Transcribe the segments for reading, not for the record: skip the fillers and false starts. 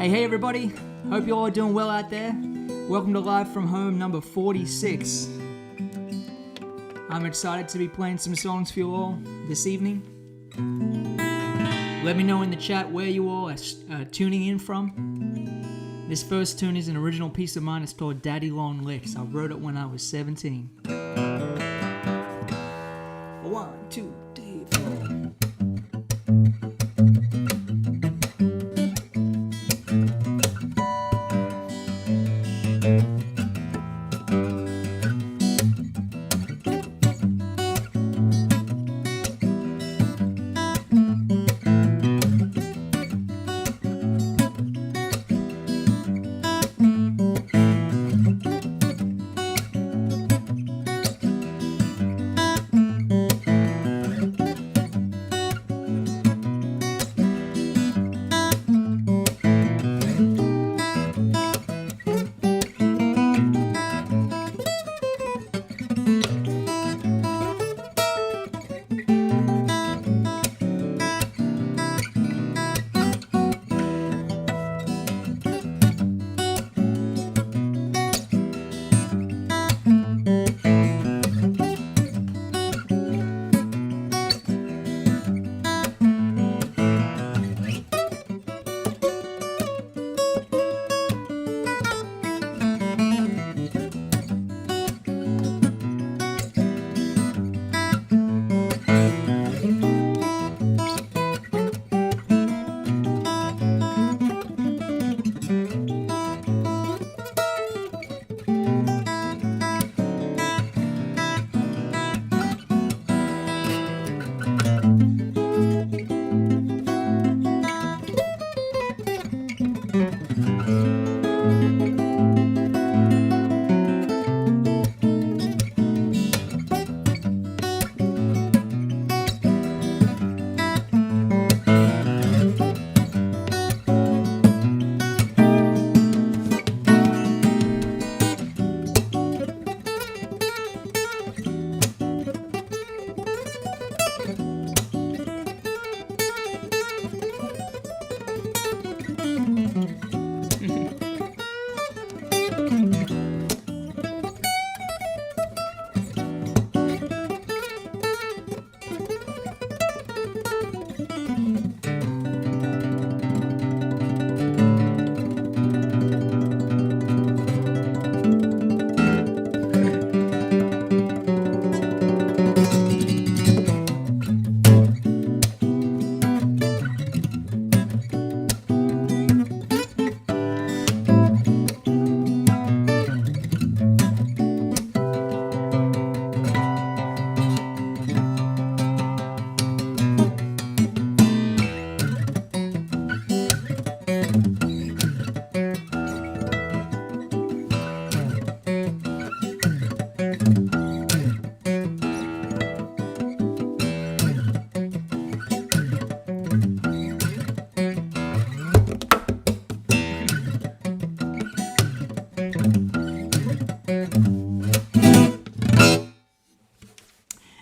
Hey everybody, hope you all are doing well out there. Welcome to Live From Home number 46. I'm excited to be playing some songs for you all this evening. Let me know in the chat where you all are tuning in from. This first tune is an original piece of mine. It's called Daddy Longlicks. I wrote it when I was 17. 1, 2, 3, 4.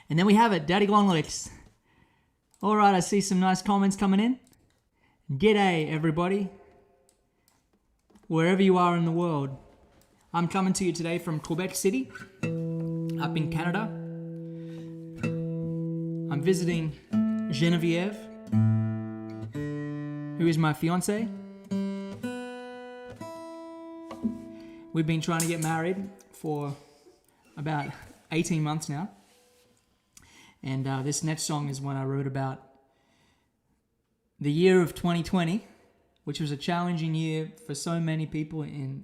And then we have it, Daddy Longlicks. Alright, I see some nice comments coming in. G'day, everybody. Wherever you are in the world. I'm coming to you today from Quebec City, up in Canada. I'm visiting Genevieve, who is my fiancée. We've been trying to get married for about 18 months now. And this next song is one I wrote about the year of 2020, which was a challenging year for so many people in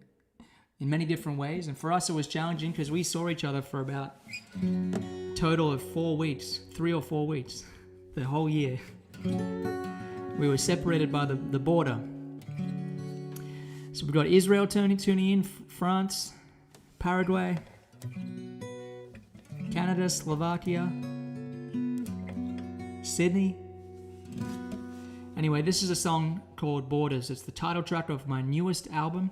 many different ways. And for us, it was challenging because we saw each other for about a total of 4 weeks, 3 or 4 weeks, the whole year. We were separated by the border. So we've got Israel tuning in, France, Paraguay, Canada, Slovakia, Sydney. Anyway, this is a song called Borders. It's the title track of my newest album.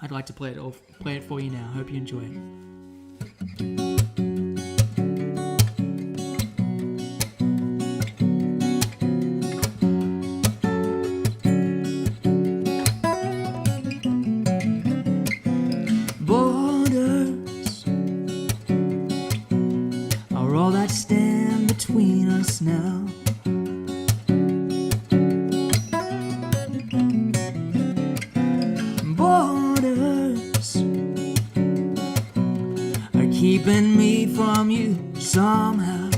I'd like to play it for you now. Hope you enjoy it. now. Borders are keeping me from you somehow.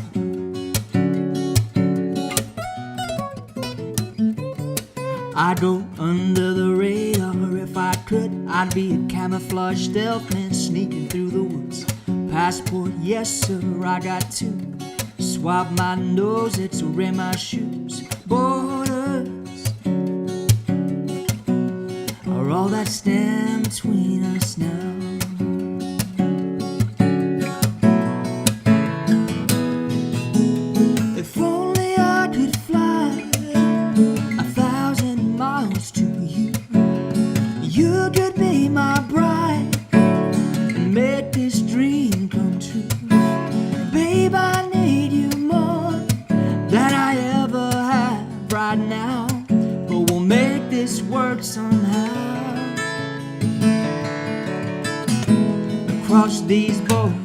I'd go under the radar if I could. I'd be a camouflage stealth man sneaking through the woods. Passport, yes sir, I got two. Swab my nose, it's wear my shoes. Borders are all that stand between us now. If only I could fly 1,000 miles to you, you could be my bride and make this dream come true. Babe, I need you more than I ever have right now, but we'll make this work somehow. Across these borders,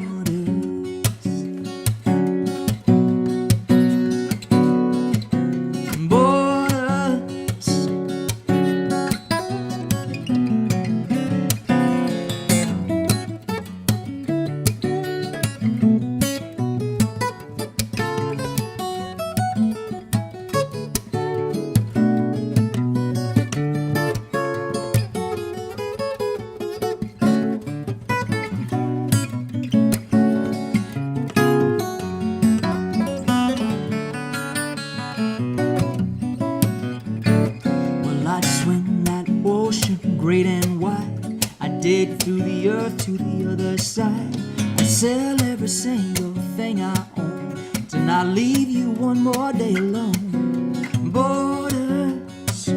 great and wide. I dig through the earth to the other side. I sell every single thing I own to not leave you one more day alone. Borders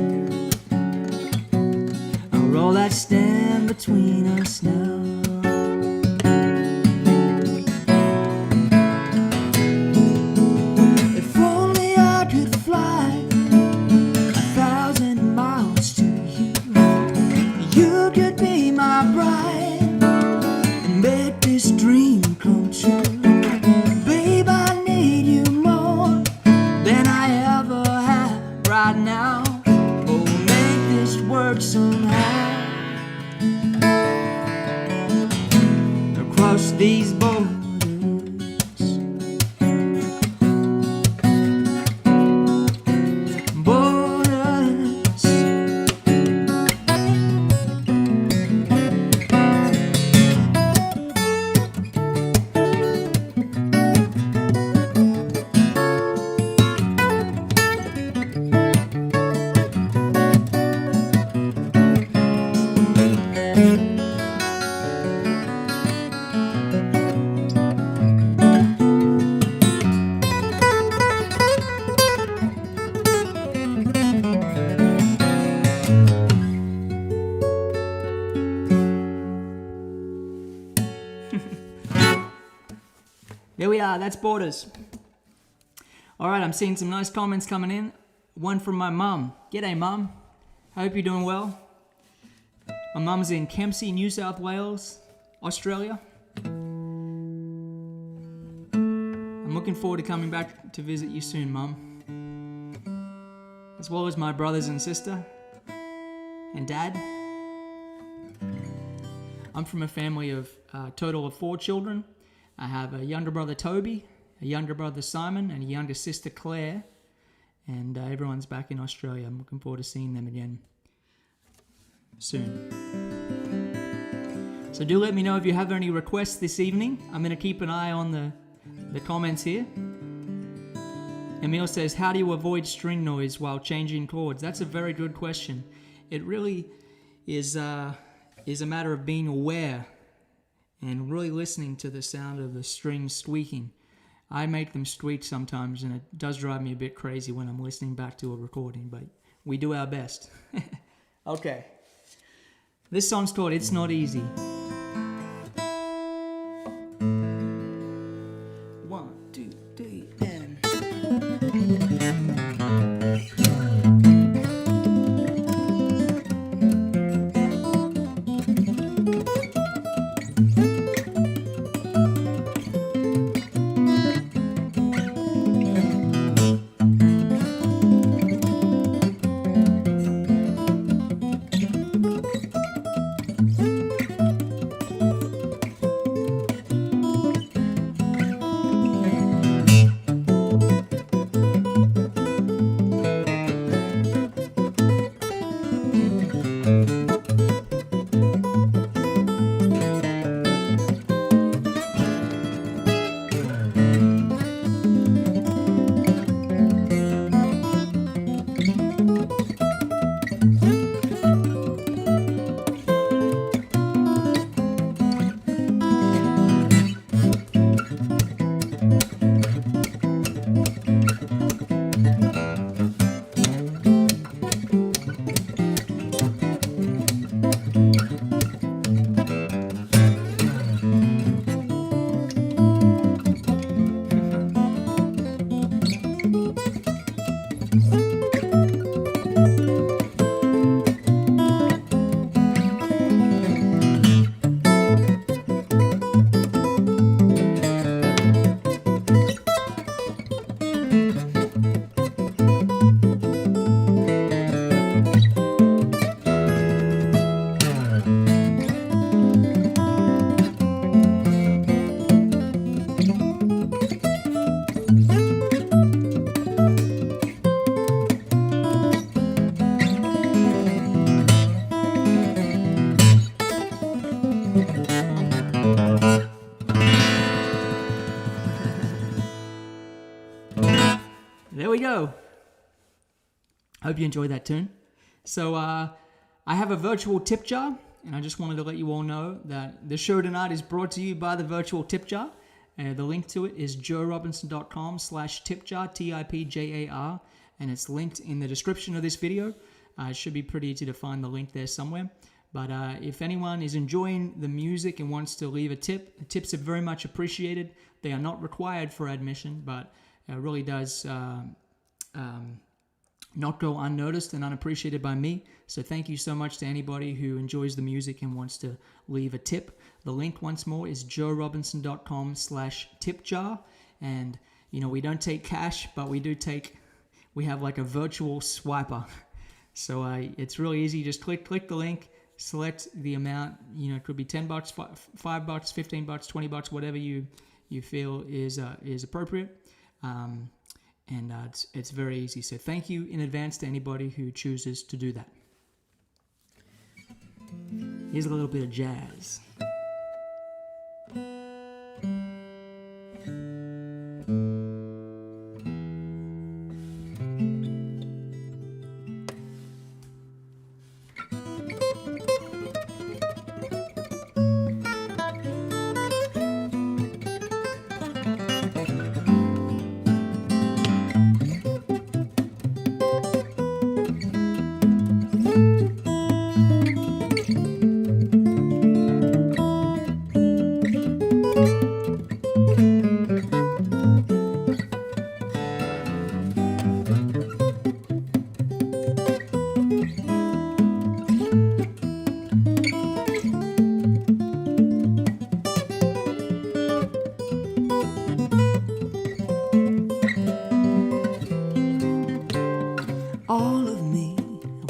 are all that stand between us now. If only I could fly 1,000 miles to you, you could be my bride and make this dream come true. Babe, I need you more than I ever have right now. Oh, make this work somehow. Across these borders, there we are, that's Borders. Alright, I'm seeing some nice comments coming in. One from my mum. G'day mum, hope you're doing well. My mum's in Kempsey, New South Wales, Australia. I'm looking forward to coming back to visit you soon, mum. As well as my brothers and sister and dad. I'm from a family of total of 4 children. I have a younger brother Toby, a younger brother Simon, and a younger sister Claire. And everyone's back in Australia. I'm looking forward to seeing them again soon. So do let me know if you have any requests this evening. I'm going to keep an eye on the comments here. Emil says, how do you avoid string noise while changing chords? That's a very good question. It really is a matter of being aware and really listening to the sound of the strings squeaking. I make them squeak sometimes, and it does drive me a bit crazy when I'm listening back to a recording, but we do our best. Okay. This song's called It's Not Easy. 1, 2, 3, and... go. Hope you enjoyed that tune. So I have a virtual tip jar, and I just wanted to let you all know that the show tonight is brought to you by the virtual tip jar. The link to it is joerobinson.com/tipjar, TIPJAR, and it's linked in the description of this video. It should be pretty easy to find the link there somewhere. But if anyone is enjoying the music and wants to leave a tip, the tips are very much appreciated. They are not required for admission, but it really does not go unnoticed and unappreciated by me. So thank you so much to anybody who enjoys the music and wants to leave a tip. The link once more is joerobinson.com/tipjar. And, you know, we don't take cash, but we have like a virtual swiper. So it's really easy. Just click the link, select the amount. You know, it could be $10, $5, $15, $20, whatever you feel is appropriate. And it's very easy. So thank you in advance to anybody who chooses to do that. Here's a little bit of jazz.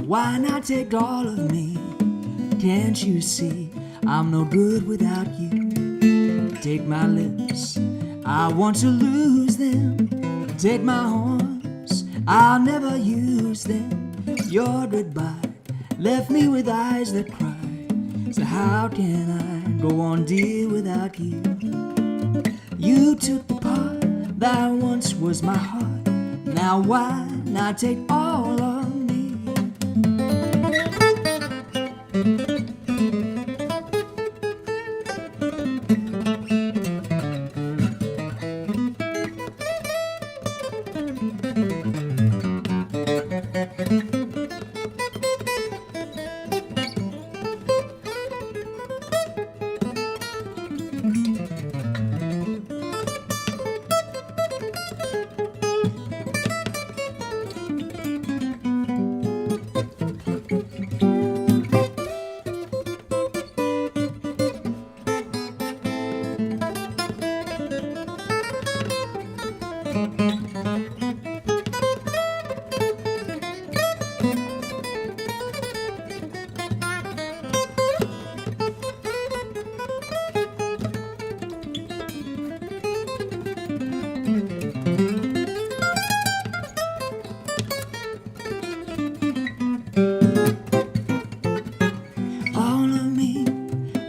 Why not take all of me? Can't you see I'm no good without you? Take my lips, I want to lose them. Take my arms, I'll never use them. Your goodbye left me with eyes that cry. So how can I go on, dear, without you? You took the part that once was my heart. Now why not take all of me?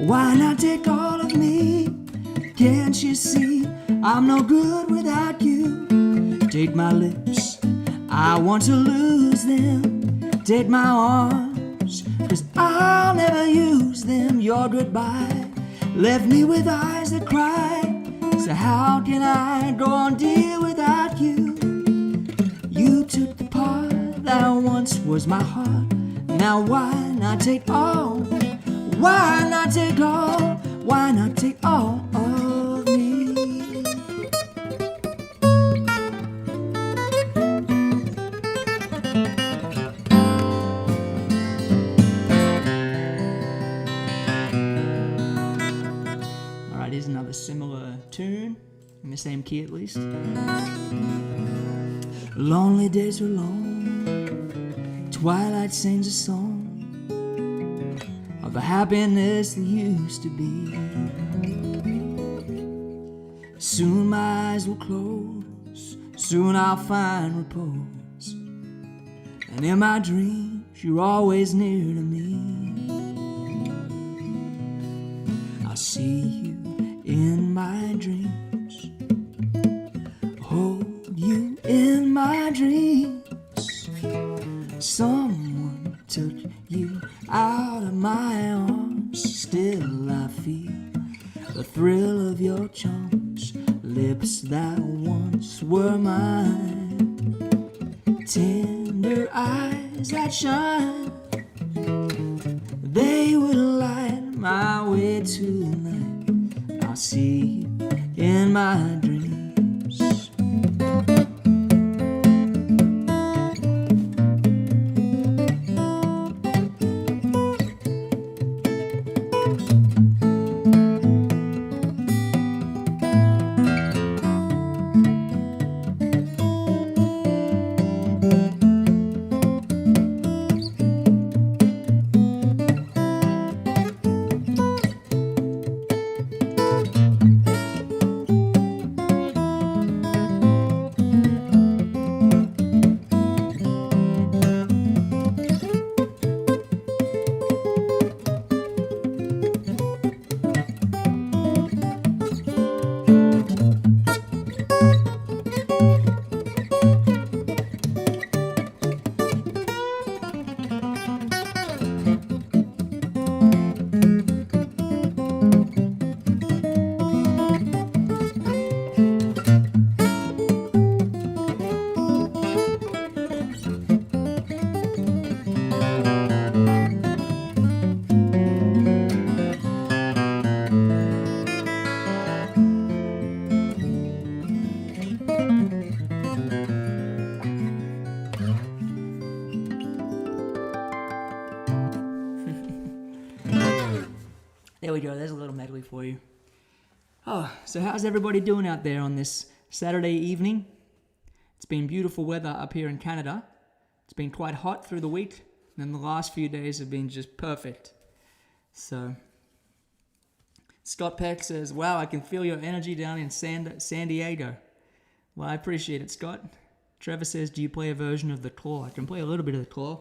Why not take all of me? Can't you see I'm no good without you? Take my lips, I want to lose them. Take my arms, 'cause I'll never use them. Your goodbye left me with eyes that cry. So how can I go on, dear, without you? You took the part that once was my heart. Now why not take all? Why not take all? Why not take all of me? Alright, here's another similar tune, in the same key at least. Lonely days are long, twilight sings a song of the happiness that used to be. Soon my eyes will close, soon I'll find repose, and in my dreams you're always near to me. I'll see you in my dreams, hold you in my dreams. of your charms, lips that once were mine, tender eyes that shine, they will light my way tonight. I'll see you in my dreams. There we go, there's a little medley for you. Oh, so how's everybody doing out there on this Saturday evening? It's been beautiful weather up here in Canada. It's been quite hot through the week, and then the last few days have been just perfect. So, Scott Peck says, wow, I can feel your energy down in San Diego. Well, I appreciate it, Scott. Trevor says, do you play a version of The Claw? I can play a little bit of The Claw.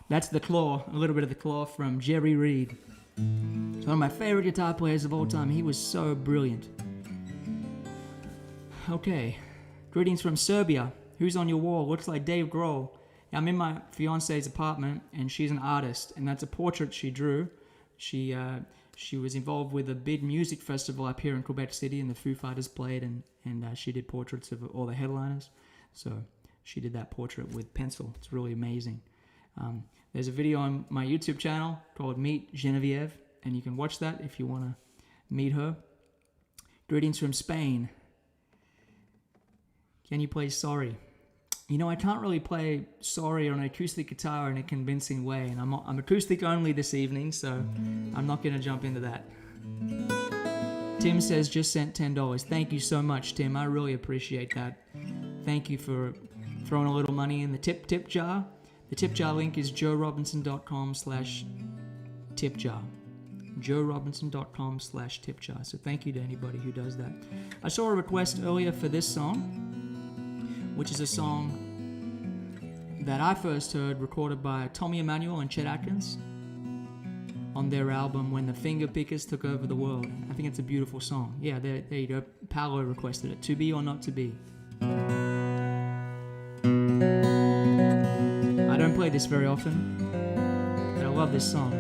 That's The Claw, a little bit of The Claw from Jerry Reed. He's one of my favorite guitar players of all time. He was so brilliant. Okay, greetings from Serbia. Who's on your wall? Looks like Dave Grohl. I'm in my fiance's apartment, and she's an artist, and that's a portrait she drew. She was involved with a big music festival up here in Quebec City, and the Foo Fighters played, and she did portraits of all the headliners. So she did that portrait with pencil. It's really amazing. There's a video on my YouTube channel called Meet Genevieve, and you can watch that if you want to meet her. Greetings from Spain. Can you play Sorry? You know, I can't really play Sorry on an acoustic guitar in a convincing way, and I'm acoustic only this evening, so I'm not going to jump into that. Tim says, just sent $10. Thank you so much, Tim. I really appreciate that. Thank you for throwing a little money in the tip jar. The tip jar link is joerobinson.com/tipjar. joerobinson.com/tipjar. So thank you to anybody who does that. I saw a request earlier for this song, which is a song that I first heard recorded by Tommy Emmanuel and Chet Atkins on their album When the Finger Pickers Took Over the World. I think it's a beautiful song. Yeah, there you go. Paolo requested it. To Be or Not to Be. I don't play this very often, but I love this song.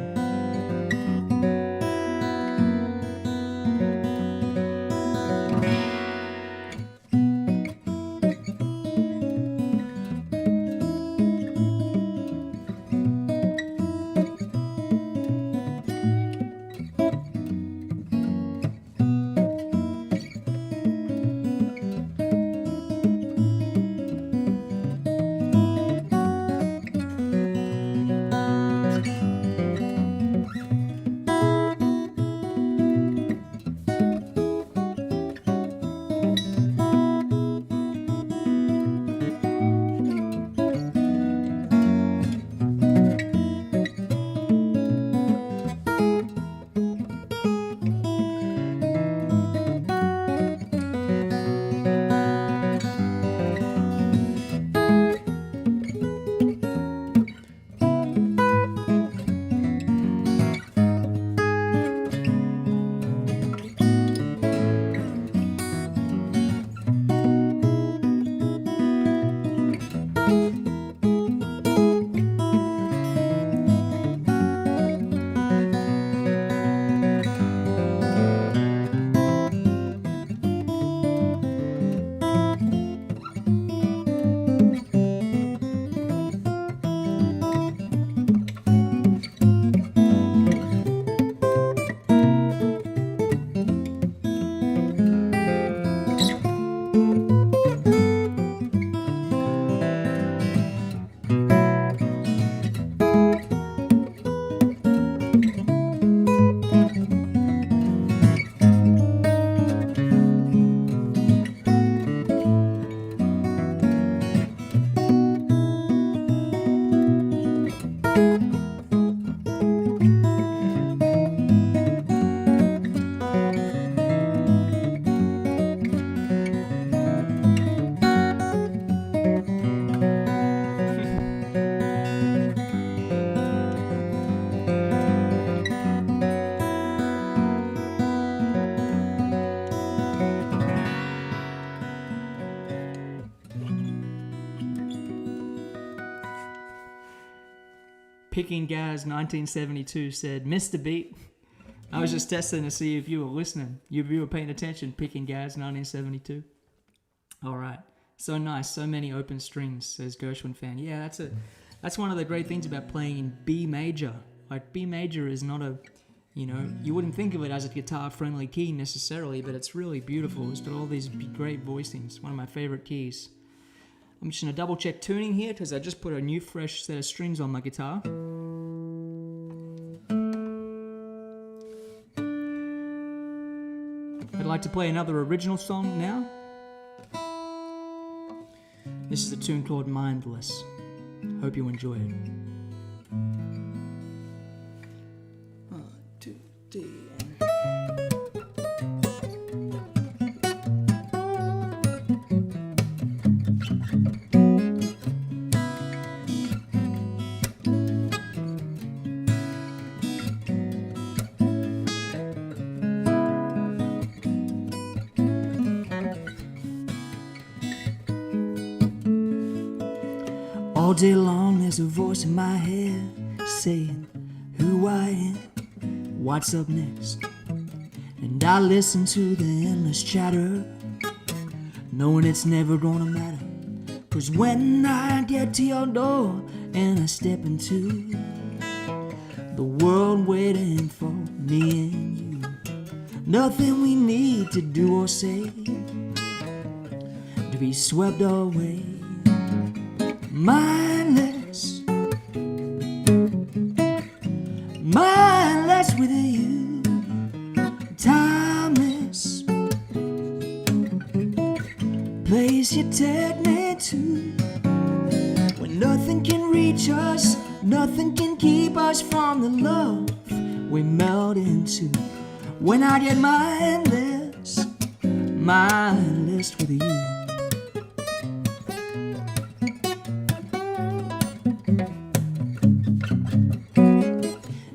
Picking Gaz 1972 said, Mr. Beat. I was just testing to see if you were listening. If you were paying attention. Picking Gaz 1972. All right. So nice. So many open strings, says Gershwin fan. Yeah, that's one of the great things about playing in B major. Like, B major is not a, you wouldn't think of it as a guitar-friendly key necessarily, but it's really beautiful. It's got all these great voicings. One of my favorite keys. I'm just going to double-check tuning here because I just put a new fresh set of strings on my guitar. I'd like to play another original song now. This is a tune called Mindless. Hope you enjoy it. 1, 2, 3, all day long there's a voice in my head saying who I am, what's up next. And I listen to the endless chatter, knowing it's never gonna matter. 'Cause when I get to your door and I step into the world waiting for me and you, nothing we need to do or say to be swept away. Mindless, mindless with you, timeless, place you take me to, when nothing can reach us, nothing can keep us from the love we melt into. When I get mindless, mindless with you.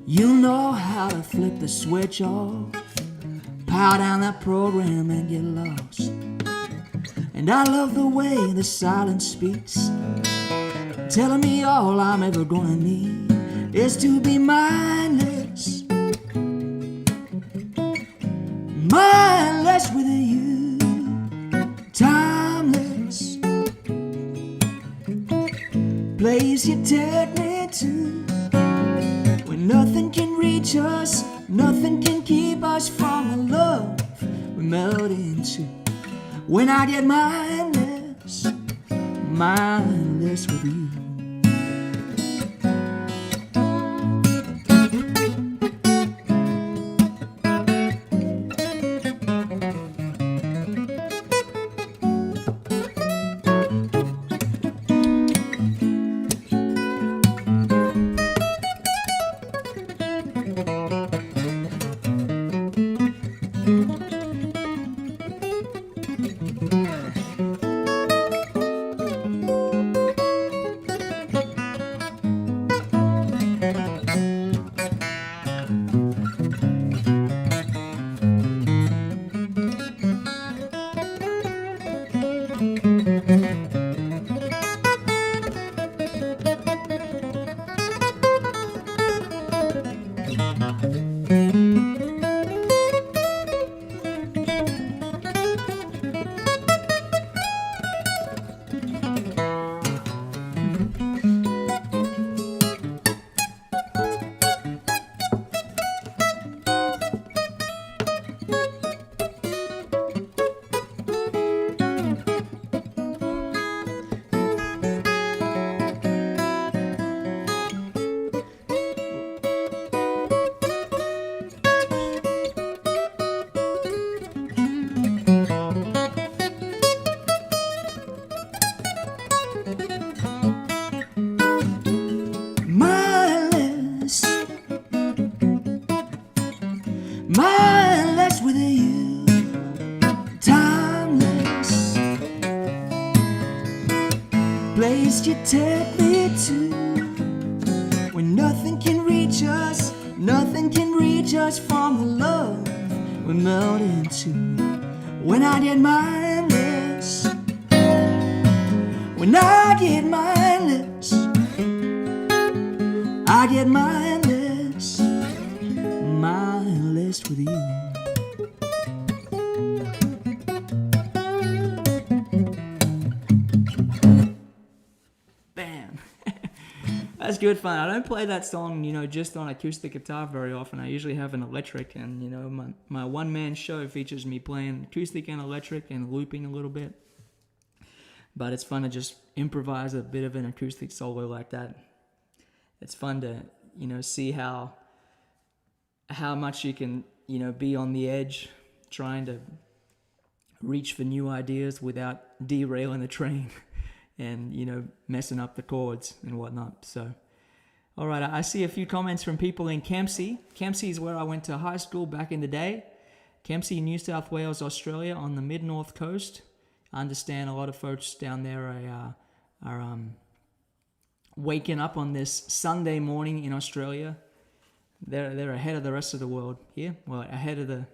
You know how to flip the switch off, power down that program and get lost. And I love the way the silence speaks, telling me all I'm ever gonna need is to be mindless, mindless with you, timeless, place you take me to. Nothing can reach us, nothing can keep us from the love we melt into. When I get mindless, mindless with you. Mindless with you, timeless, place you take me to, when nothing can reach us, nothing can reach us from the love we melt into. When I get mindless, when I get mindless, I I get mindless, mindless with you. Bam. That's good fun. I don't play that song, just on acoustic guitar very often. I usually have an electric, and my one-man show features me playing acoustic and electric and looping a little bit. But it's fun to just improvise a bit of an acoustic solo like that. It's fun to, see how much you can, be on the edge, trying to reach for new ideas without derailing the train and, messing up the chords and whatnot. So, all right, I see a few comments from people in Kempsey. Kempsey is where I went to high school back in the day. Kempsey, New South Wales, Australia, on the mid-north coast. I understand a lot of folks down there are waking up on this Sunday morning in Australia. They're ahead of the rest of the world here. Well, ahead of the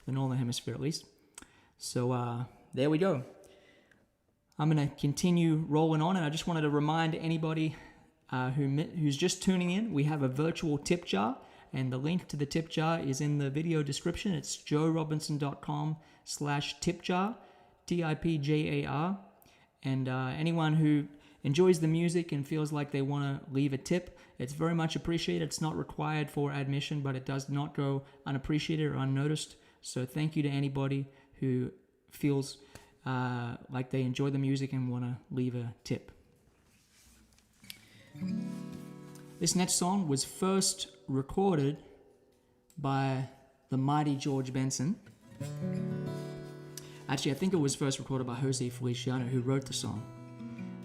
Northern Hemisphere at least. So there we go. I'm going to continue rolling on, and I just wanted to remind anybody who's just tuning in, we have a virtual tip jar, and the link to the tip jar is in the video description. It's joerobinson.com/tipjar, TIPJAR, and anyone who enjoys the music and feels like they want to leave a tip, it's very much appreciated. It's not required for admission, but it does not go unappreciated or unnoticed. So thank you to anybody who feels like they enjoy the music and want to leave a tip. This next song was first recorded by the mighty George Benson. Actually, I think it was first recorded by Jose Feliciano, who wrote the song.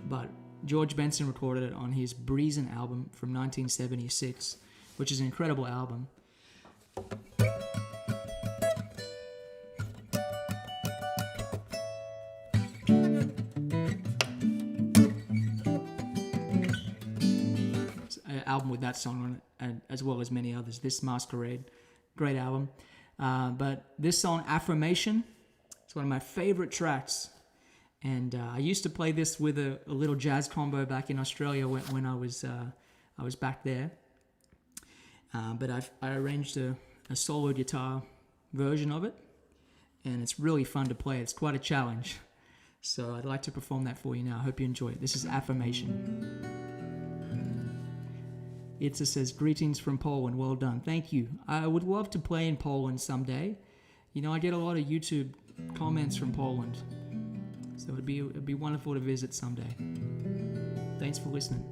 But George Benson recorded it on his Breezin' album from 1976, which is an incredible album. It's an album with that song on it, and as well as many others. This Masquerade, great album. But this song, Affirmation, it's one of my favorite tracks. And I used to play this with a little jazz combo back in Australia when I was back there. But I arranged a solo guitar version of it, and it's really fun to play. It's quite a challenge. So I'd like to perform that for you now. I hope you enjoy it. This is Affirmation. It says, "Greetings from Poland. Well done." Thank you. I would love to play in Poland someday. I get a lot of YouTube comments from Poland. So it'd be wonderful to visit someday. Thanks for listening.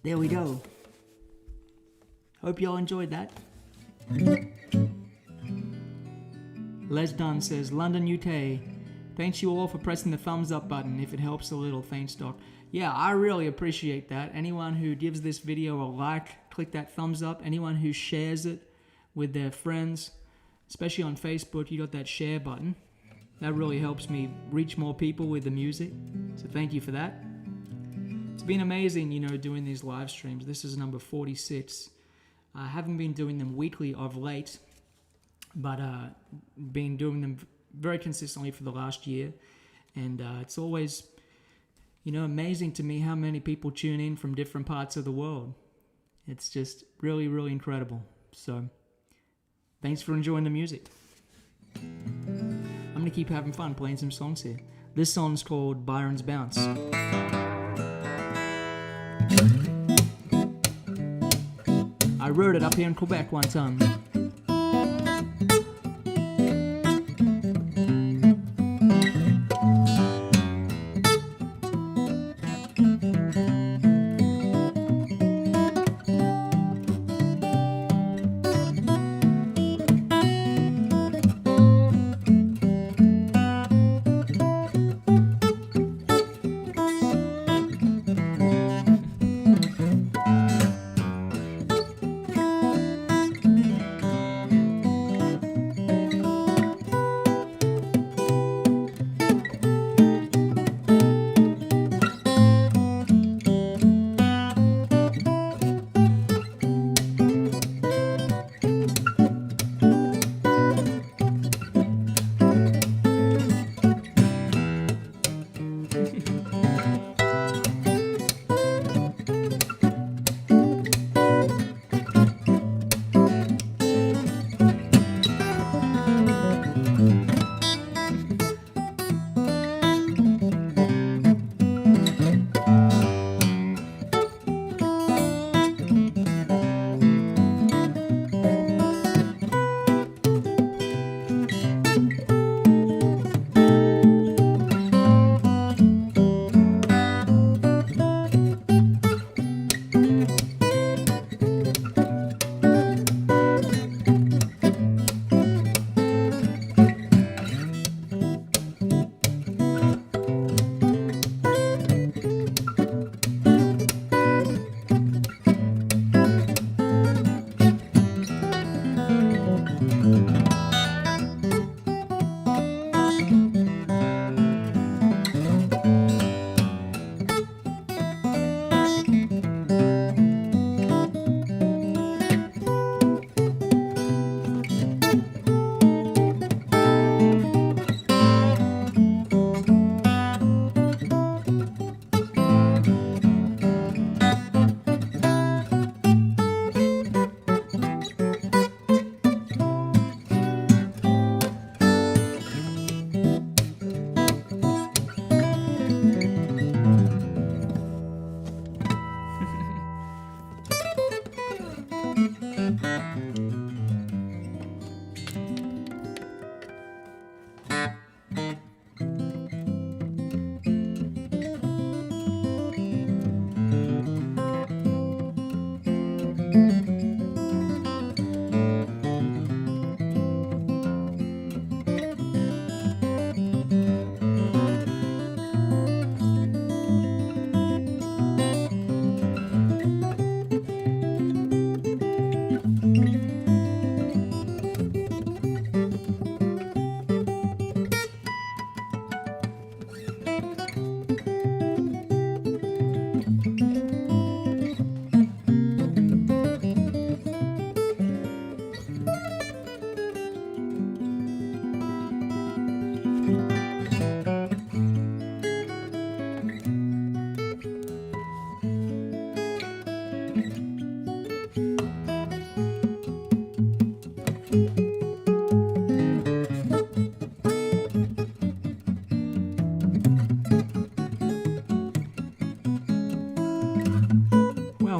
There we go. Hope y'all enjoyed that. Les Dunn says, London, UK. Thanks you all for pressing the thumbs up button if it helps a little. Thanks, Doc. Yeah, I really appreciate that. Anyone who gives this video a like, click that thumbs up. Anyone who shares it with their friends, especially on Facebook, you got that share button. That really helps me reach more people with the music. So thank you for that. It's been amazing, doing these live streams. This is number 46. I haven't been doing them weekly of late, but been doing them very consistently for the last year. And it's always, amazing to me how many people tune in from different parts of the world. It's just really, really incredible. So thanks for enjoying the music. I'm going to keep having fun playing some songs here. This song's called Byron's Bounce. I wrote it up here in Quebec one time.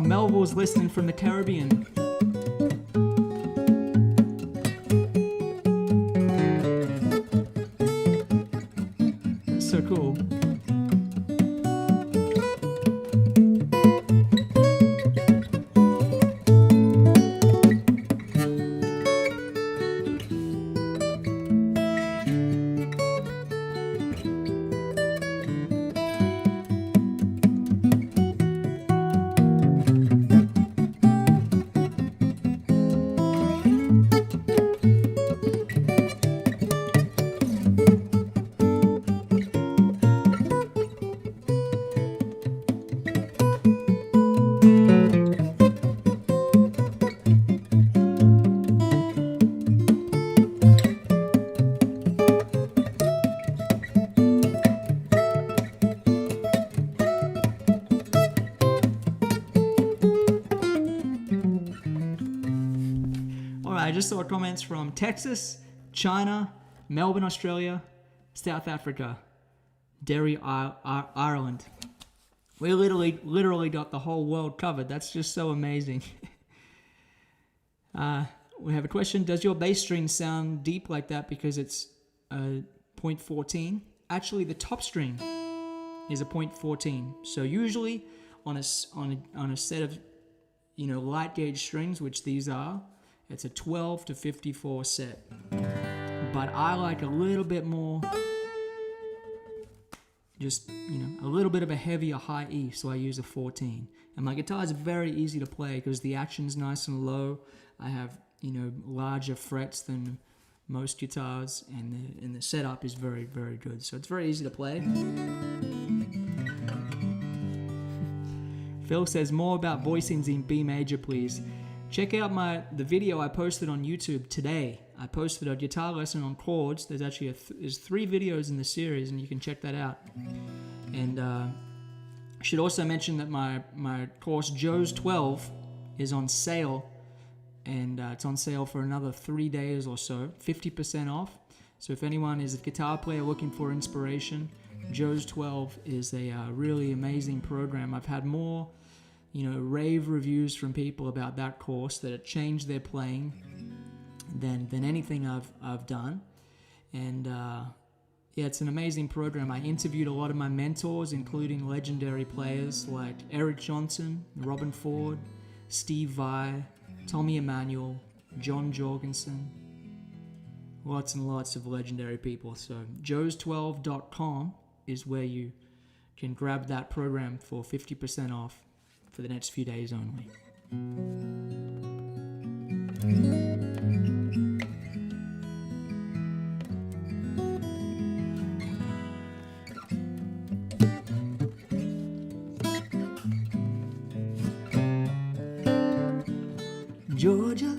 know, Melville's listening from the Caribbean. That's so cool. I just saw comments from Texas, China, Melbourne, Australia, South Africa, Derry, Ireland. We literally got the whole world covered. That's just so amazing. We have a question. Does your bass string sound deep like that because it's 0.14? Actually, the top string is a 0.14. So usually on a set of light gauge strings, which these are, it's a 12 to 54 set. But I like a little bit more, just, a little bit of a heavier high E, so I use a 14. And my guitar is very easy to play because the action's nice and low. I have, larger frets than most guitars, and the setup is very, very good. So it's very easy to play. Phil says, more about voicings in B major, please. Check out the video I posted on YouTube today. I posted a guitar lesson on chords. There's actually there's 3 videos in the series, and you can check that out. And I should also mention that my course Joe's 12 is on sale, and it's on sale for another 3 days or so, 50% off. So if anyone is a guitar player looking for inspiration, Joe's 12 is a really amazing program. I've had more rave reviews from people about that course, that it changed their playing than anything I've done. And it's an amazing program. I interviewed a lot of my mentors, including legendary players like Eric Johnson, Robin Ford, Steve Vai, Tommy Emmanuel, John Jorgensen, lots and lots of legendary people. So joes12.com is where you can grab that program for 50% off for the next few days only. Georgia,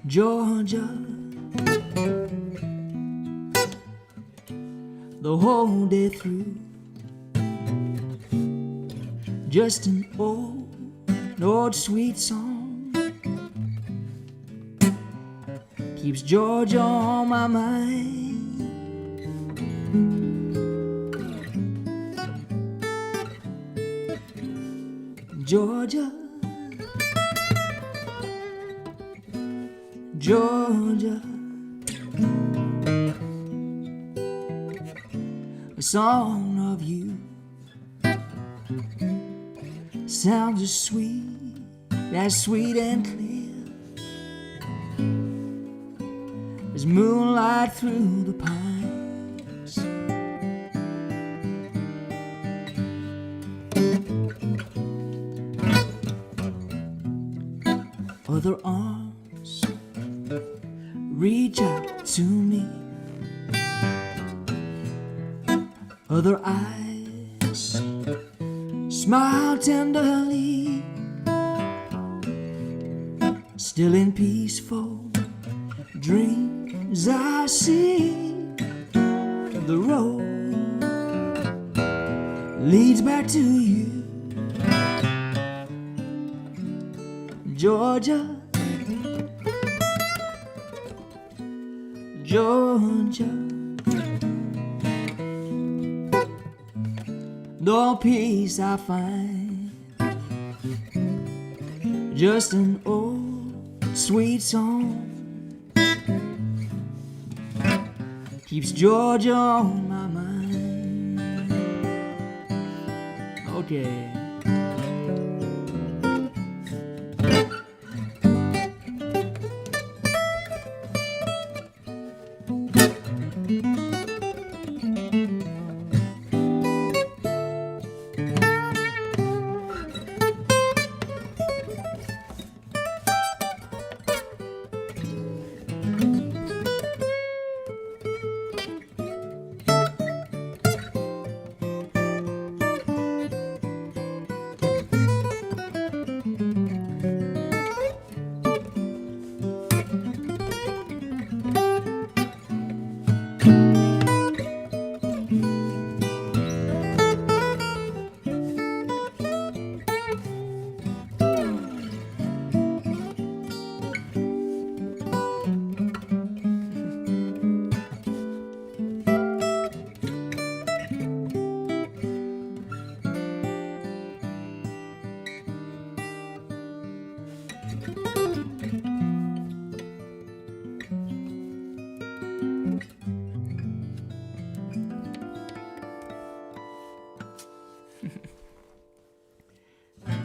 Georgia, the whole day through, just an old sweet song keeps Georgia on my mind. Georgia, Georgia, a song of you sounds as sweet and clear as moonlight through the pines. Other arms reach out to me, other eyes smile tenderly, still in peaceful dreams I see the road leads back to you. Georgia, Georgia, no peace I find. Just an old sweet song keeps Georgia on my mind. Okay.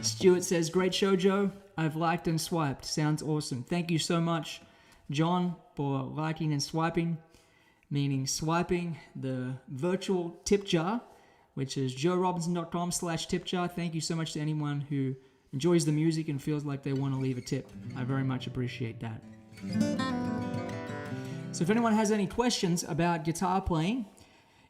Stuart says, great show, Joe. I've liked and swiped. Sounds awesome. Thank you so much, John, for liking and swiping, meaning swiping the virtual tip jar, which is joerobinson.com/tip jar. Thank you so much to anyone who enjoys the music and feels like they want to leave a tip. I very much appreciate that. So if anyone has any questions about guitar playing,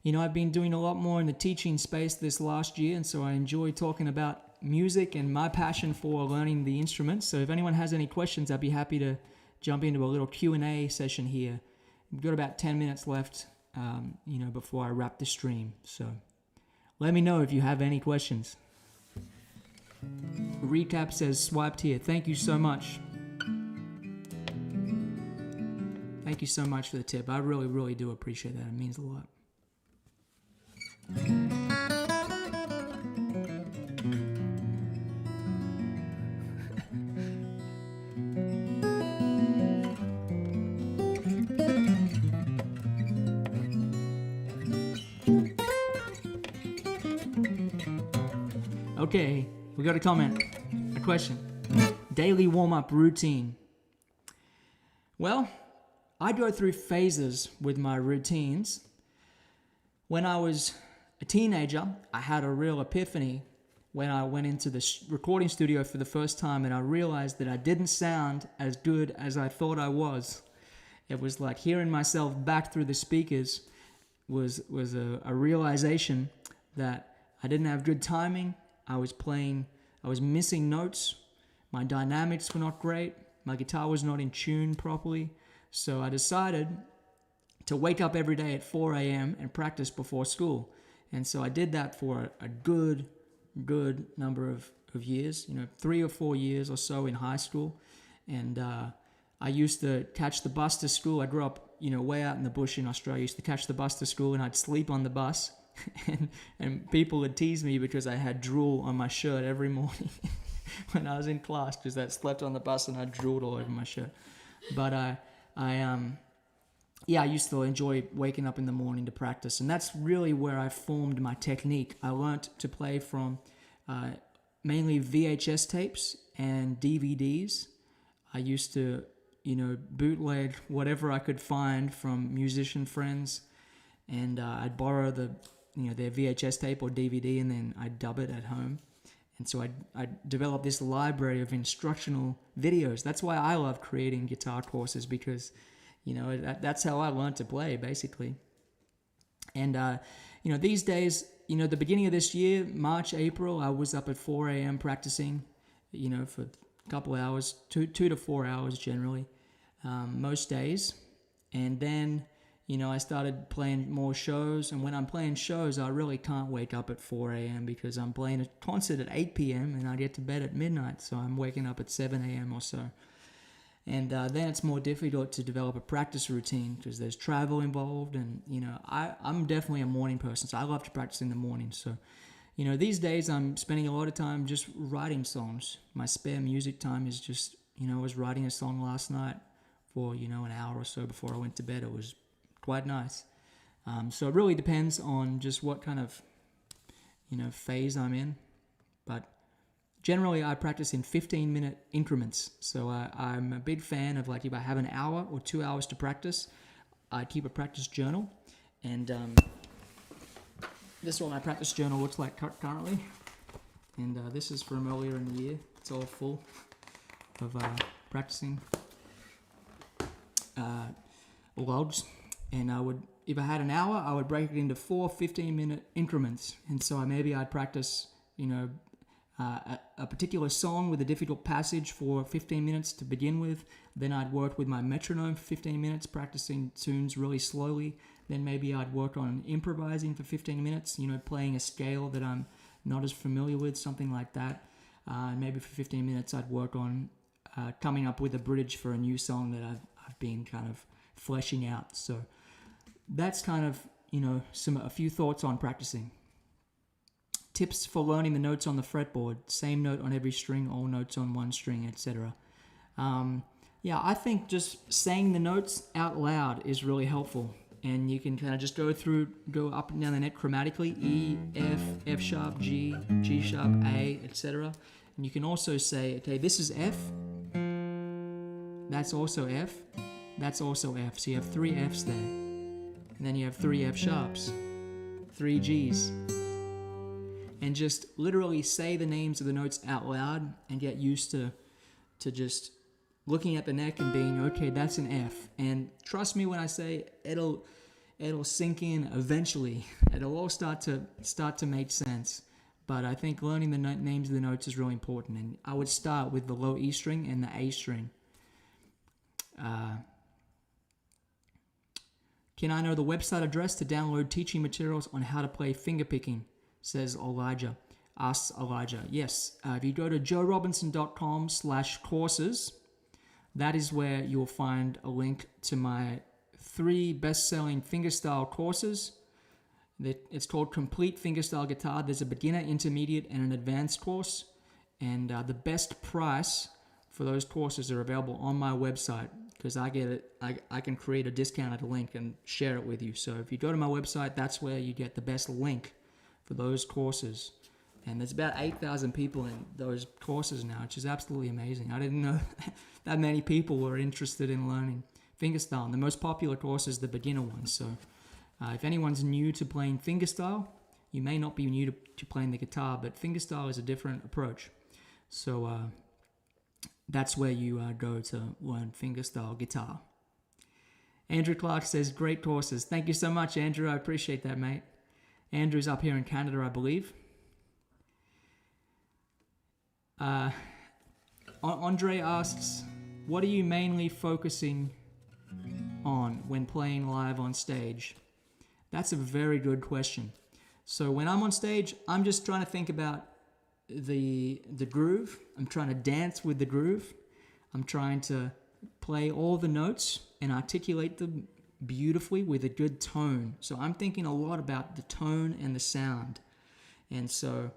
I've been doing a lot more in the teaching space this last year, and so I enjoy talking about music and my passion for learning the instruments. So if anyone has any questions, I'd be happy to jump into a little Q&A session here. We've got about 10 minutes left, before I wrap the stream. So let me know if you have any questions. Recap says swiped here. Thank you so much. Thank you so much for the tip. I really, really do appreciate that. It means a lot. Okay, we got a comment, a question. Daily warm-up routine. Well, I go through phases with my routines. When I was a teenager, I had a real epiphany when I went into the recording studio for the first time, and I realized that I didn't sound as good as I thought I was. It was like hearing myself back through the speakers was a realization that I didn't have good timing. I was missing notes. My dynamics were not great. My guitar was not in tune properly. So I decided to wake up every day at 4 a.m. and practice before school. And so I did that for a good number of years, 3 or 4 years or so in high school. And I used to catch the bus to school. I grew up, way out in the bush in Australia. I used to catch the bus to school and I'd sleep on the bus. and people would tease me because I had drool on my shirt every morning when I was in class, because I slept on the bus and I drooled all over my shirt. But I used to enjoy waking up in the morning to practice, and that's really where I formed my technique. I learned to play from mainly VHS tapes and DVDs. I used to, bootleg whatever I could find from musician friends, and I'd borrow their VHS tape or DVD, and then I'd dub it at home. And so I developed this library of instructional videos. That's why I love creating guitar courses, because, that's how I learned to play, basically. And, these days, the beginning of this year, March, April, I was up at 4 a.m. practicing, for a couple hours, 2 to 4 hours generally, most days. And then, I started playing more shows, and when I'm playing shows, I really can't wake up at 4 a.m. because I'm playing a concert at 8 p.m. and I get to bed at midnight, so I'm waking up at 7 a.m. or so. And then it's more difficult to develop a practice routine because there's travel involved, and, I'm definitely a morning person, so I love to practice in the morning. So, These days I'm spending a lot of time just writing songs. My spare music time is just, I was writing a song last night for, an hour or so before I went to bed. It was quite nice. So it really depends on just what kind of, phase I'm in. But generally I practice in 15-minute increments. So I'm a big fan of, like, if I have an hour or 2 hours to practice, I keep a practice journal. And this is what my practice journal looks like currently. And this is from earlier in the year. It's all full of practicing logs. And if I had an hour, I would break it into 4 15-minute increments. And so I'd practice, a particular song with a difficult passage for 15 minutes to begin with. Then I'd work with my metronome for 15 minutes, practicing tunes really slowly. Then maybe I'd work on improvising for 15 minutes, playing a scale that I'm not as familiar with, something like that. And maybe for 15 minutes I'd work on coming up with a bridge for a new song that I've been kind of fleshing out. So that's kind of, a few thoughts on practicing. Tips for learning the notes on the fretboard: same note on every string, all notes on one string, etc. I think just saying the notes out loud is really helpful. And you can kind of just go up and down the neck chromatically: E, F, F sharp, G, G sharp, A, etc. And you can also say, okay, this is F, that's also F, that's also F. So you have 3 Fs there. And then you have 3 F sharps, 3 Gs. And just literally say the names of the notes out loud and get used to just looking at the neck and being, okay, that's an F. And trust me when I say it'll sink in eventually. It'll all start to make sense. But I think learning the names of the notes is really important. And I would start with the low E string and the A string. Can I know the website address to download teaching materials on how to play fingerpicking? Says Elijah. Asks Elijah. Yes. If you go to joerobinson.com/courses, that is where you'll find a link to my 3 best-selling fingerstyle courses. It's called Complete Fingerstyle Guitar. There's a beginner, intermediate, and an advanced course. And the best price for those courses are available on my website, because I can create a discounted link and share it with you. So if you go to my website, that's where you get the best link for those courses. And there's about 8,000 people in those courses now, which is absolutely amazing. I didn't know that many people were interested in learning fingerstyle. And the most popular course is the beginner one. So if anyone's new to playing fingerstyle, you may not be new to playing the guitar, but fingerstyle is a different approach. So that's where you go to learn fingerstyle guitar. Andrew Clark says, great courses. Thank you so much, Andrew. I appreciate that, mate. Andrew's up here in Canada, I believe. Andre asks, what are you mainly focusing on when playing live on stage? That's a very good question. So when I'm on stage, I'm just trying to think about the groove. I'm trying to dance with the groove. I'm trying to play all the notes and articulate them beautifully with a good tone. So I'm thinking a lot about the tone and the sound. And so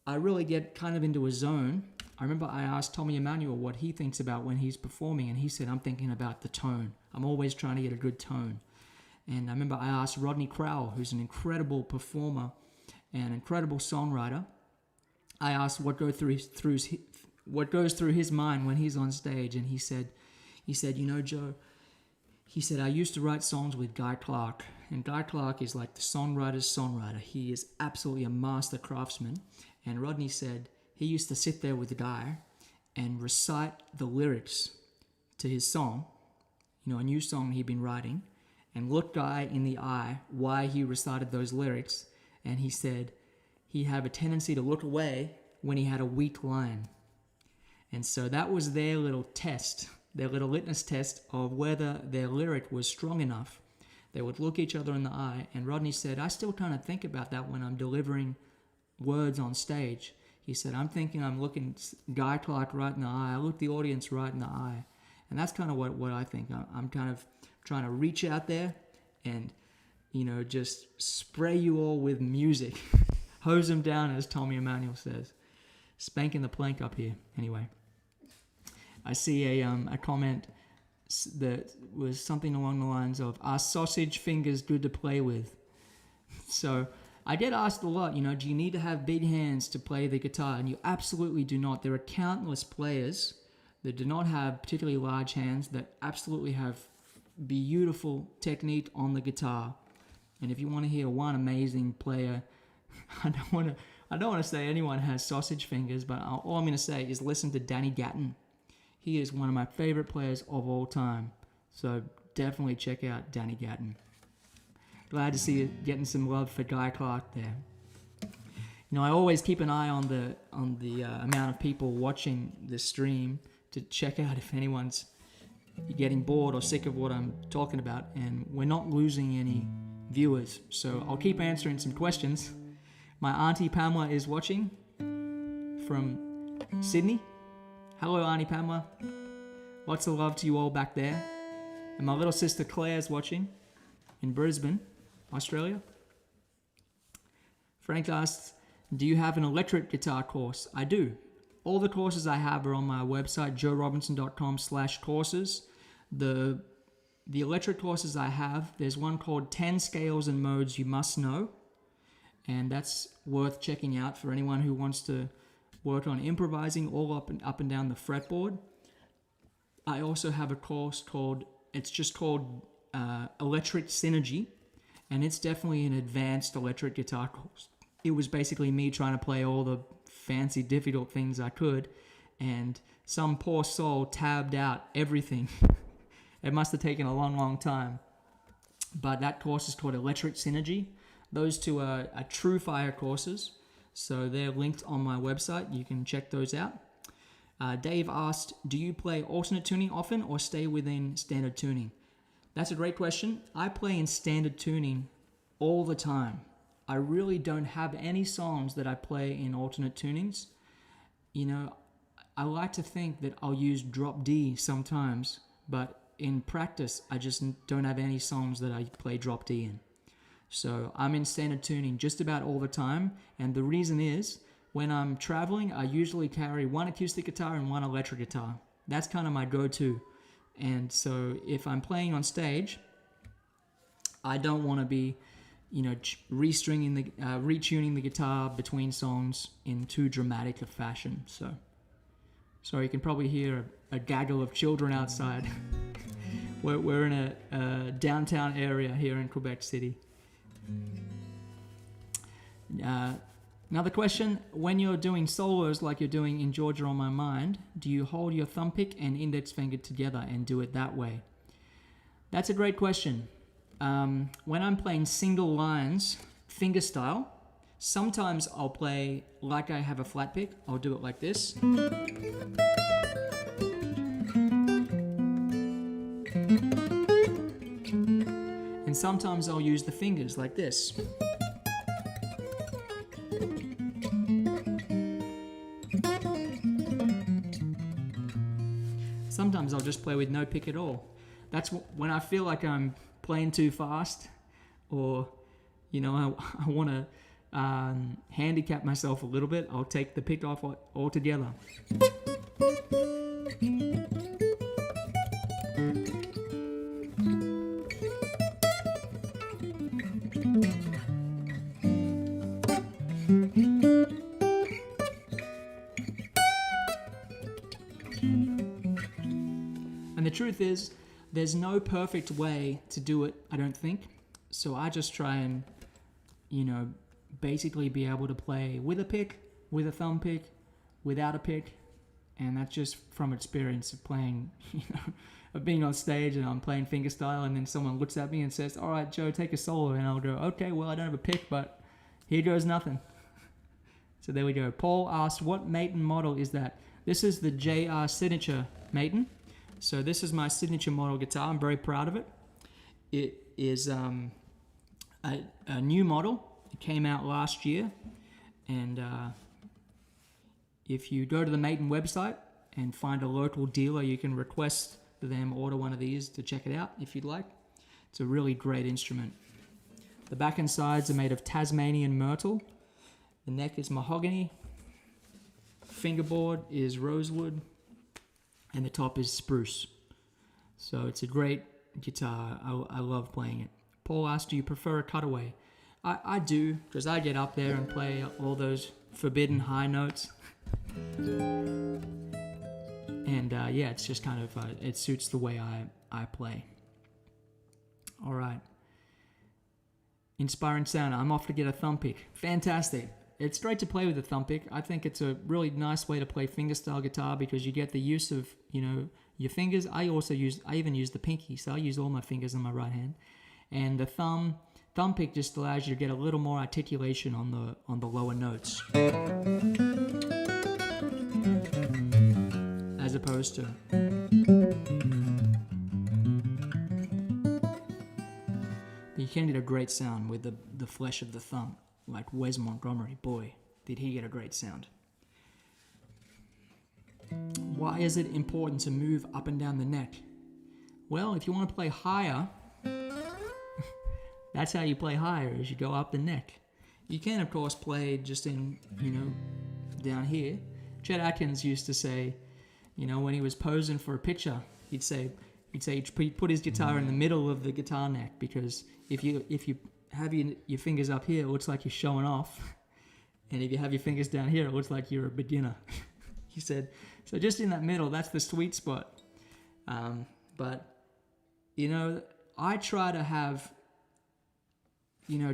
I really get kind of into a zone. I remember I asked Tommy Emmanuel what he thinks about when he's performing, and he said, I'm thinking about the tone. I'm always trying to get a good tone. And I remember I asked Rodney Crowell, who's an incredible performer and incredible songwriter, I asked what goes through his mind when he's on stage, and he said, Joe, he said, I used to write songs with Guy Clark, and Guy Clark is like the songwriter's songwriter. He is absolutely a master craftsman. And Rodney said he used to sit there with Guy and recite the lyrics to his song, a new song he'd been writing, and look Guy in the eye why he recited those lyrics. And he said he had a tendency to look away when he had a weak line. And so that was their little test, their little litmus test of whether their lyric was strong enough. They would look each other in the eye, and Rodney said, I still kind of think about that when I'm delivering words on stage. He said, I'm thinking I'm looking Guy Clark right in the eye. I look the audience right in the eye. And that's kind of what I think. I'm kind of trying to reach out there and, just spray you all with music. hose them down, as Tommy Emmanuel says. Spanking the plank up here. Anyway, I see a comment that was something along the lines of, "Are sausage fingers good to play with?" So I get asked a lot, do you need to have big hands to play the guitar? And you absolutely do not. There are countless players that do not have particularly large hands that absolutely have beautiful technique on the guitar. And if you want to hear one amazing player, I don't want to say anyone has sausage fingers, but all I'm going to say is listen to Danny Gatton. He is one of my favorite players of all time. So definitely check out Danny Gatton. Glad to see you getting some love for Guy Clark there. I always keep an eye on the amount of people watching the stream to check out if anyone's getting bored or sick of what I'm talking about. And we're not losing any viewers, so I'll keep answering some questions. My auntie Pamela is watching from Sydney. Hello, Auntie Pamela. Lots of love to you all back there. And my little sister Claire's watching in Brisbane, Australia. Frank asks, do you have an electric guitar course? I do. All the courses I have are on my website, joerobinson.com/courses. The electric courses I have, there's one called 10 Scales and Modes You Must Know. And that's worth checking out for anyone who wants to work on improvising all up and down the fretboard. I also have a course called Electric Synergy, and it's definitely an advanced electric guitar course. It was basically me trying to play all the fancy, difficult things I could, and some poor soul tabbed out everything. It must have taken a long, long time. But that course is called Electric Synergy. Those two are True Fire courses, so they're linked on my website. You can check those out. Dave asked, do you play alternate tuning often or stay within standard tuning? That's a great question. I play in standard tuning all the time. I really don't have any songs that I play in alternate tunings. I like to think that I'll use drop D sometimes, but in practice, I just don't have any songs that I play drop D in. So I'm in standard tuning just about all the time, and the reason is, when I'm traveling, I usually carry one acoustic guitar and one electric guitar. That's kind of my go-to. And so if I'm playing on stage, I don't want to be, retuning the guitar between songs in too dramatic a fashion. So you can probably hear a gaggle of children outside. We're in a downtown area here in Quebec City. Another question, when you're doing solos like you're doing in Georgia on My Mind, do you hold your thumb pick and index finger together and do it that way? That's a great question. When I'm playing single lines, finger style, sometimes I'll play like I have a flat pick. I'll do it like this. And sometimes I'll use the fingers like this. Sometimes I'll just play with no pick at all. That's when I feel like I'm playing too fast, or I want to handicap myself a little bit. I'll take the pick off altogether. And the truth is, there's no perfect way to do it, I don't think. So I just try and, basically be able to play with a pick, with a thumb pick, without a pick. And that's just from experience of playing, of being on stage and I'm playing fingerstyle, and then someone looks at me and says, all right, Joe, take a solo. And I'll go, okay, well, I don't have a pick, but here goes nothing. So there we go. Paul asked, what Maton model is that? This is the JR Signature Maton. So this is my signature model guitar. I'm very proud of it. It is a new model. It came out last year. And if you go to the Maton website and find a local dealer, you can request them order one of these to check it out if you'd like. It's a really great instrument. The back and sides are made of Tasmanian myrtle. The neck is mahogany, fingerboard is rosewood, and the top is spruce. So it's a great guitar. I love playing it. Paul asked, do you prefer a cutaway? I do, because I get up there and play all those forbidden high notes. And yeah, it's just kind of, it suits the way I play. All right. Inspiring sound. I'm off to get a thumb pick. Fantastic. It's great to play with a thumb pick. I think it's a really nice way to play fingerstyle guitar because you get the use of, your fingers. I even use the pinky, so I use all my fingers on my right hand. And the thumb pick just allows you to get a little more articulation on the lower notes. As opposed to you can get a great sound with the flesh of the thumb, like Wes Montgomery. Boy, did he get a great sound. Why is it important to move up and down the neck? Well, if you want to play higher, that's how you play higher, is you go up the neck. You can, of course, play just in, down here. Chet Atkins used to say, when he was posing for a picture, he'd put his guitar in the middle of the guitar neck, because if you have your fingers up here, it looks like you're showing off. And if you have your fingers down here, it looks like you're a beginner. He said, so just in that middle, that's the sweet spot. But, I try to have,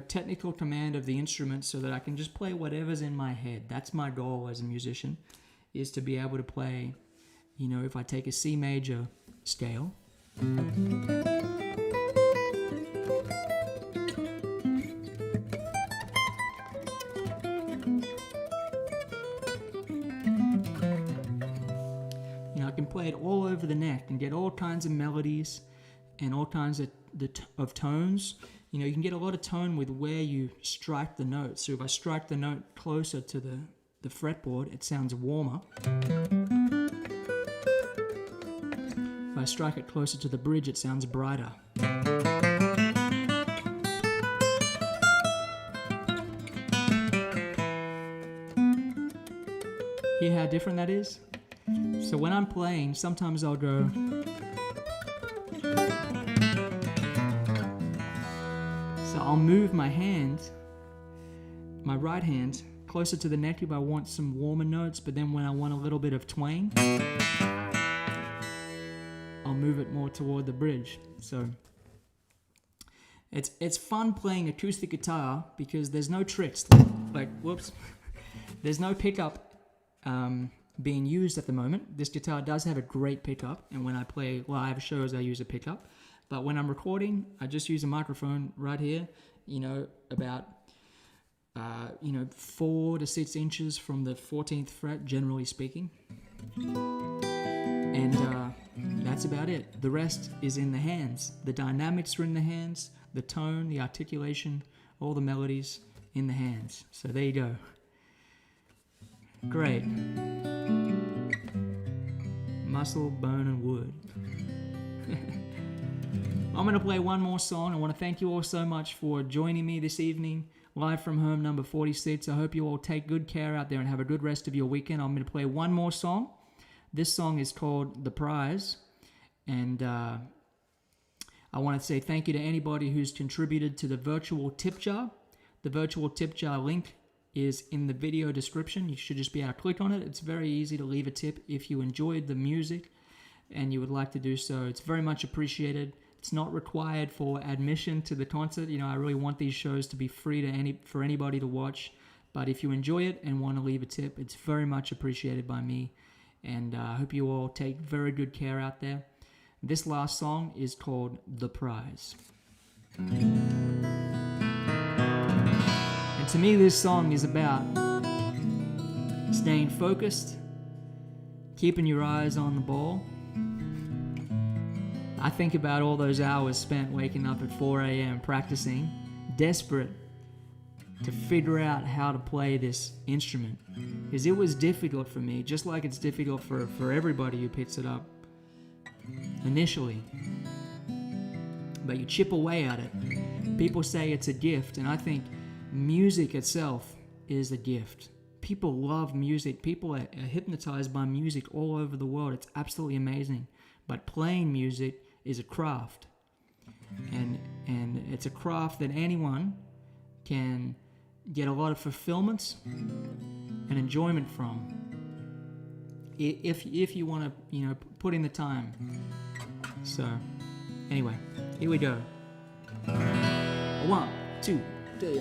technical command of the instrument so that I can just play whatever's in my head. That's my goal as a musician, is to be able to play, if I take a C major scale, I can play it all over the neck and get all kinds of melodies and all kinds of tones. You can get a lot of tone with where you strike the note. So if I strike the note closer to the fretboard, it sounds warmer. If I strike it closer to the bridge, it sounds brighter. Hear how different that is? So when I'm playing, sometimes I'll go... So I'll move my hand, my right hand, closer to the neck if I want some warmer notes, but then when I want a little bit of twang, I'll move it more toward the bridge. So it's fun playing acoustic guitar because there's no tricks. There's no pickup being used at the moment. This guitar does have a great pickup, and when I play live shows, I use a pickup. But when I'm recording, I just use a microphone right here, about 4 to 6 inches from the 14th fret, generally speaking. And that's about it. The rest is in the hands. The dynamics are in the hands, the tone, the articulation, all the melodies in the hands. So there you go. Great. Muscle, bone, and wood. I'm going to play one more song. I want to thank you all so much for joining me this evening, live from home number 46. I hope you all take good care out there and have a good rest of your weekend. I'm going to play one more song. This song is called The Prize. And I want to say thank you to anybody who's contributed to the virtual tip jar. The virtual tip jar link is in the video description. You should just be able to click on it. It's very easy to leave a tip if you enjoyed the music and you would like to do so. It's very much appreciated. It's not required for admission to the concert. I really want these shows to be free for anybody to watch. But if you enjoy it and want to leave a tip, it's very much appreciated by me. And I hope you all take very good care out there. This last song is called The Prize. And to me, this song is about staying focused, keeping your eyes on the ball. I think about all those hours spent waking up at 4 a.m. practicing, desperate to figure out how to play this instrument. Because it was difficult for me, just like it's difficult for everybody who picks it up initially. But you chip away at it. People say it's a gift, and I think music itself is a gift. People love music. People are hypnotized by music all over the world. It's absolutely amazing. But playing music is a craft. And it's a craft that anyone can get a lot of fulfillment and enjoyment from. If you want to, put in the time. So, anyway, here we go. 1, 2, 3.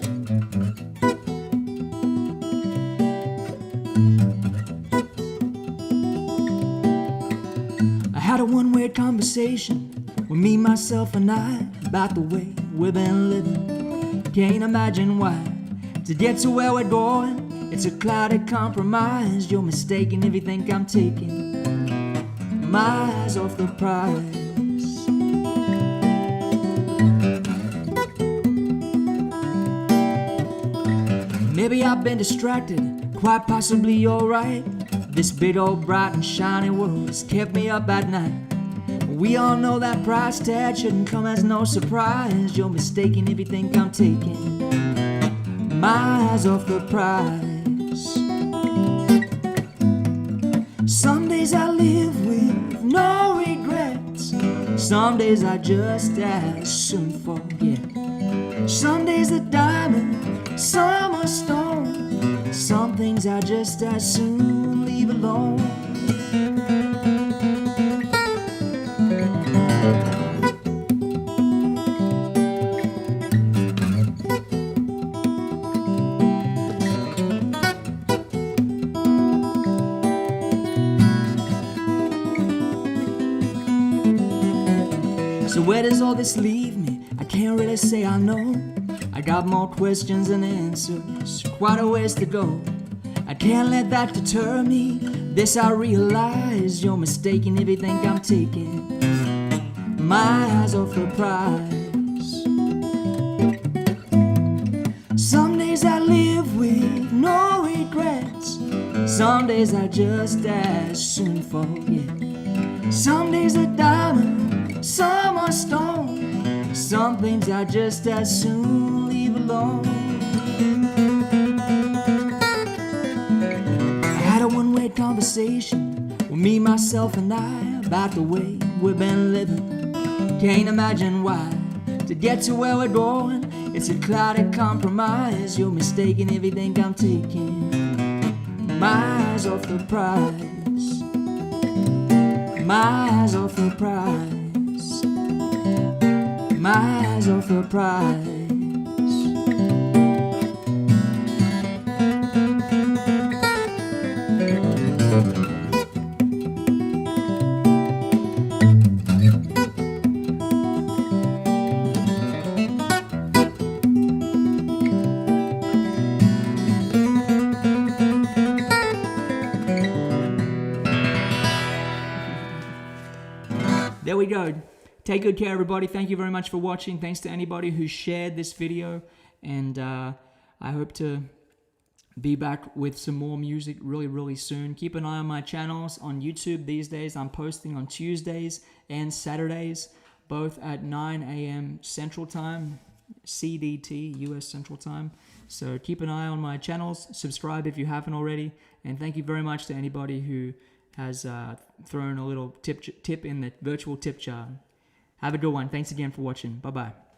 I had a one-way conversation with me, myself, and I about the way we've been living. Can't imagine why. To get to where we're going, it's a cloudy compromise. You're mistaken if you think I'm taking my eyes off the prize. Maybe I've been distracted, quite possibly you're right. This big old bright and shiny world has kept me up at night. We all know that price tag shouldn't come as no surprise. You're mistaken if you think I'm taking my eyes off the prize. Some days I live with no regrets. Some days I just as soon forget. Some days a diamond, some a stone. Some things I just as soon leave alone. So where does all this leave me? I can't really say I know. I got more questions than answers, quite a ways to go. I can't let that deter me. This I realize. You're mistaken if you think I'm taking my eyes off the prize. Some days I live with no regrets. Some days I just as soon forget. Some days a diamond, some a stone. Some things I just as soon leave alone. I had a one-way conversation with me, myself, and I about the way we've been living. Can't imagine why. To get to where we're going, it's a cloudy compromise. You're mistaken if you think I'm taking my eyes off the prize. My eyes off the prize. My eyes off the prize. There we go. Take good care, everybody. Thank you very much for watching. Thanks to anybody who shared this video. And I hope to be back with some more music really, really soon. Keep an eye on my channels on YouTube these days. I'm posting on Tuesdays and Saturdays, both at 9 a.m. Central Time, CDT, US Central Time. So keep an eye on my channels. Subscribe if you haven't already. And thank you very much to anybody who has thrown a little tip in the virtual tip jar. Have a good one. Thanks again for watching. Bye-bye.